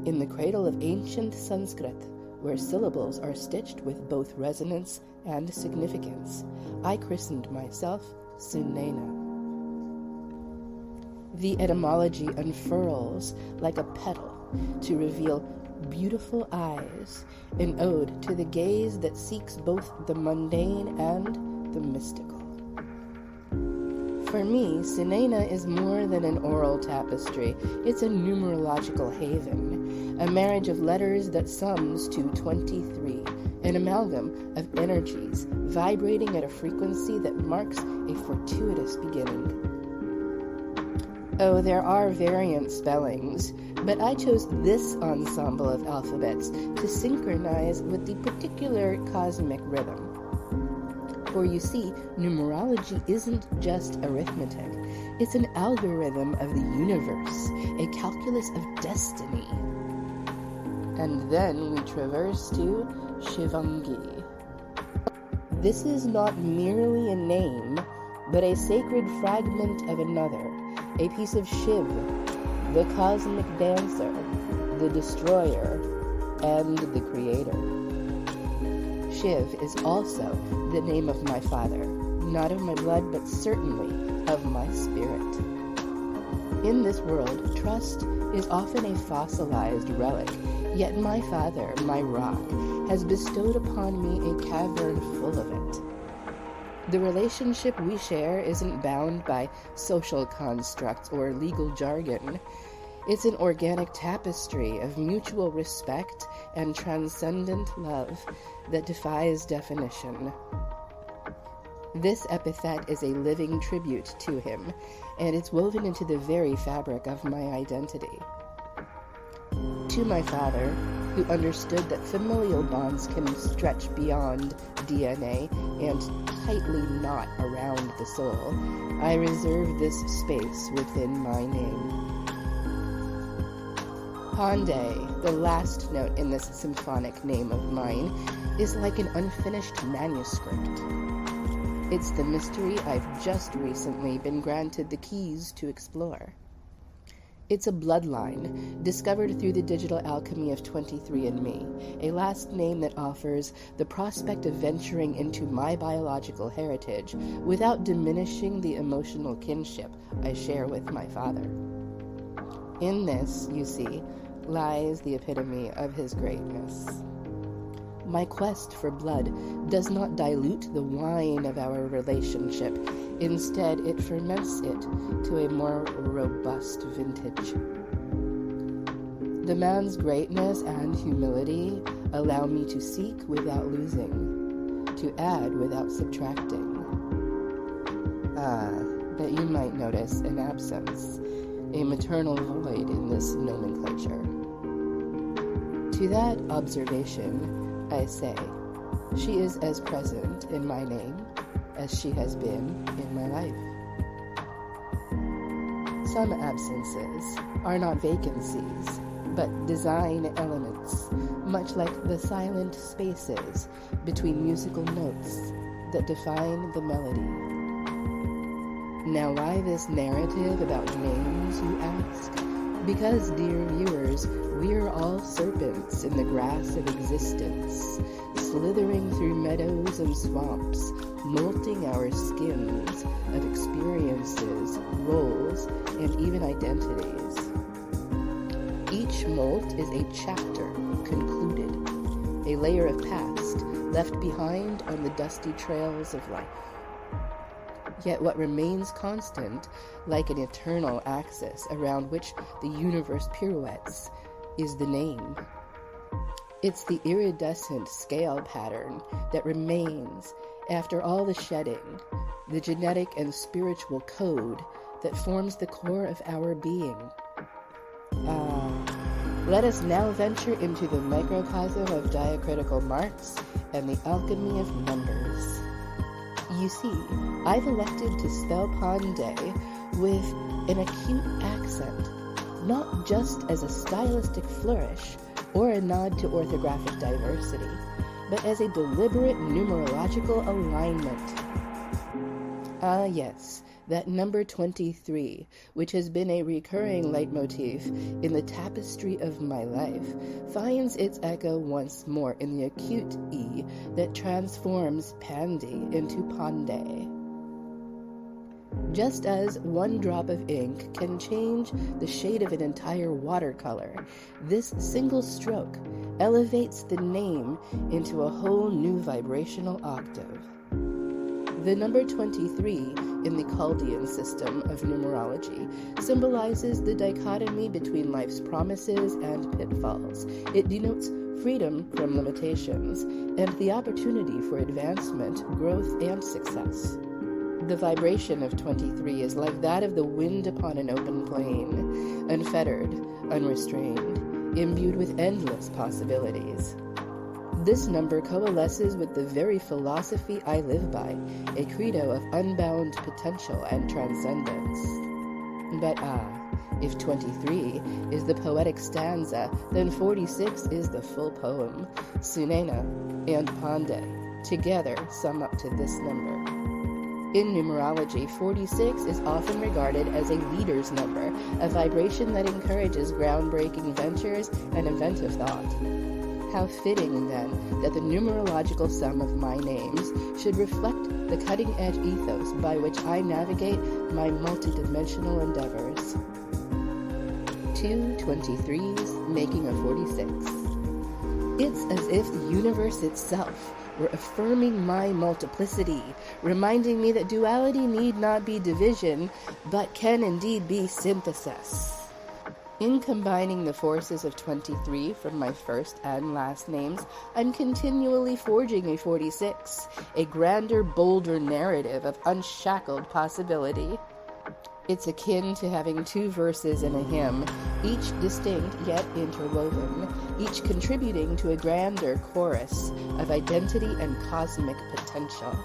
In the cradle of ancient Sanskrit, where syllables are stitched with both resonance and significance, I christened myself Sunena. The etymology unfurls like a petal to reveal beautiful eyes, an ode to the gaze that seeks both the mundane and the mystical. For me, Sunena is more than an oral tapestry. It's a numerological haven, a marriage of letters that sums to 23, an amalgam of energies vibrating at a frequency that marks a fortuitous beginning. Oh, there are variant spellings, but I chose this ensemble of alphabets to synchronize with the particular cosmic rhythm. For you see, numerology isn't just arithmetic. It's an algorithm of the universe, a calculus of destiny. And then we traverse to Shivangi. This is not merely a name, but a sacred fragment of another, a piece of Shiv, the cosmic dancer, the destroyer, and the creator. Shiv is also the name of my father, not of my blood, but certainly of my spirit. In this world, trust is often a fossilized relic, yet my father, my rock, has bestowed upon me a cavern full of it. The relationship we share isn't bound by social constructs or legal jargon. It's an organic tapestry of mutual respect and transcendent love that defies definition. This epithet is a living tribute to him, and it's woven into the very fabric of my identity. To my father, who understood that familial bonds can stretch beyond DNA and tightly knot around the soul, I reserve this space within my name. Pande, the last note in this symphonic name of mine, is like an unfinished manuscript. It's the mystery I've just recently been granted the keys to explore. It's a bloodline discovered through the digital alchemy of 23andMe, a last name that offers the prospect of venturing into my biological heritage without diminishing the emotional kinship I share with my father. In this, you see, lies the epitome of his greatness. My quest for blood does not dilute the wine of our relationship. Instead, it ferments it to a more robust vintage. The man's greatness and humility allow me to seek without losing, to add without subtracting. But you might notice an absence, a maternal void in this nomenclature. To that observation, I say, she is as present in my name as she has been in my life. Some absences are not vacancies, but design elements, much like the silent spaces between musical notes that define the melody. Now, why this narrative about names, you ask? Because, dear viewers, we're all serpents in the grass of existence, slithering through meadows and swamps, molting our skins of experiences, roles, and even identities. Each molt is a chapter concluded, a layer of past left behind on the dusty trails of life. Yet what remains constant, like an eternal axis around which the universe pirouettes, is the name. It's the iridescent scale pattern that remains after all the shedding, the genetic and spiritual code that forms the core of our being. Let us now venture into the microcosm of diacritical marks and the alchemy of numbers. You see, I've elected to spell Pande with an acute accent, not just as a stylistic flourish or a nod to orthographic diversity, but as a deliberate numerological alignment. Ah, yes, that number 23, which has been a recurring leitmotif in the tapestry of my life, finds its echo once more in the acute E that transforms Pandy into Pandey. Just as one drop of ink can change the shade of an entire watercolor, this single stroke elevates the name into a whole new vibrational octave. The number 23 in the Chaldean system of numerology symbolizes the dichotomy between life's promises and pitfalls. It denotes freedom from limitations and the opportunity for advancement, growth, and success. The vibration of 23 is like that of the wind upon an open plain, unfettered, unrestrained, imbued with endless possibilities. This number coalesces with the very philosophy I live by, a credo of unbound potential and transcendence. But if 23 is the poetic stanza, then 46 is the full poem. Sunena and Pandey together sum up to this number. In numerology, 46 is often regarded as a leader's number, a vibration that encourages groundbreaking ventures and inventive thought. How fitting, then, that the numerological sum of my names should reflect the cutting-edge ethos by which I navigate my multidimensional endeavors. 2 23s making a 46. It's as if the universe itself were affirming my multiplicity, reminding me that duality need not be division, but can indeed be synthesis. In combining the forces of 23 from my first and last names, I'm continually forging a 46, a grander, bolder narrative of unshackled possibility. It's akin to having two verses in a hymn, each distinct yet interwoven, each contributing to a grander chorus of identity and cosmic potential.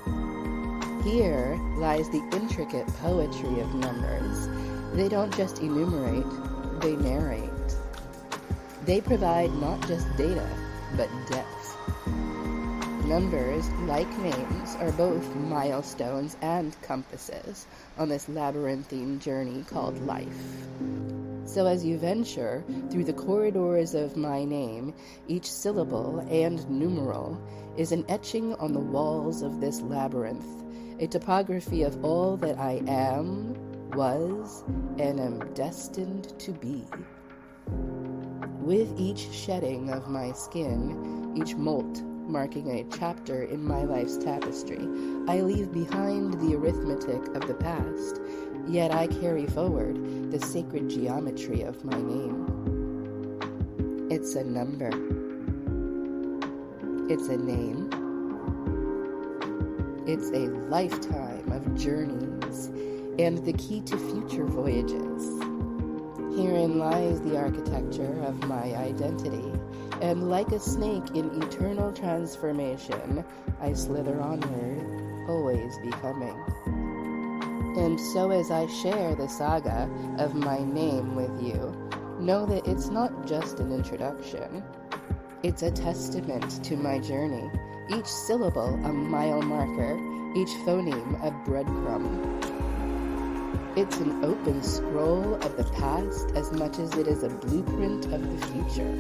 Here lies the intricate poetry of numbers. They don't just enumerate, they narrate. They provide not just data, but depth. Numbers, like names, are both milestones and compasses on this labyrinthine journey called life. So as you venture through the corridors of my name, each syllable and numeral is an etching on the walls of this labyrinth, a topography of all that I am, was, and am destined to be. With each shedding of my skin, each molt marking a chapter in my life's tapestry, I leave behind the arithmetic of the past, yet I carry forward the sacred geometry of my name. It's a number. It's a name. It's a lifetime of journeys and the key to future voyages. Herein lies the architecture of my identity, and like a snake in eternal transformation, I slither onward, always becoming. And so as I share the saga of my name with you, know that it's not just an introduction. It's a testament to my journey, each syllable a mile marker, each phoneme a breadcrumb. It's an open scroll of the past as much as it is a blueprint of the future.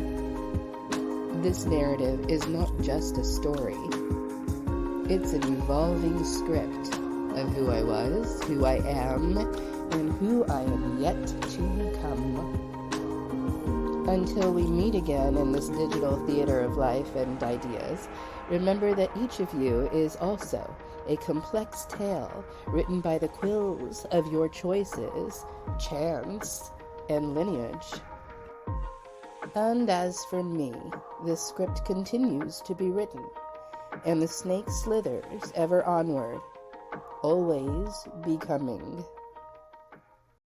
This narrative is not just a story. It's an evolving script of who I was, who I am, and who I am yet to become. Until we meet again in this digital theater of life and ideas, remember that each of you is also a complex tale written by the quills of your choices, chance, and lineage. And as for me, the script continues to be written, and the snake slithers ever onward, always becoming.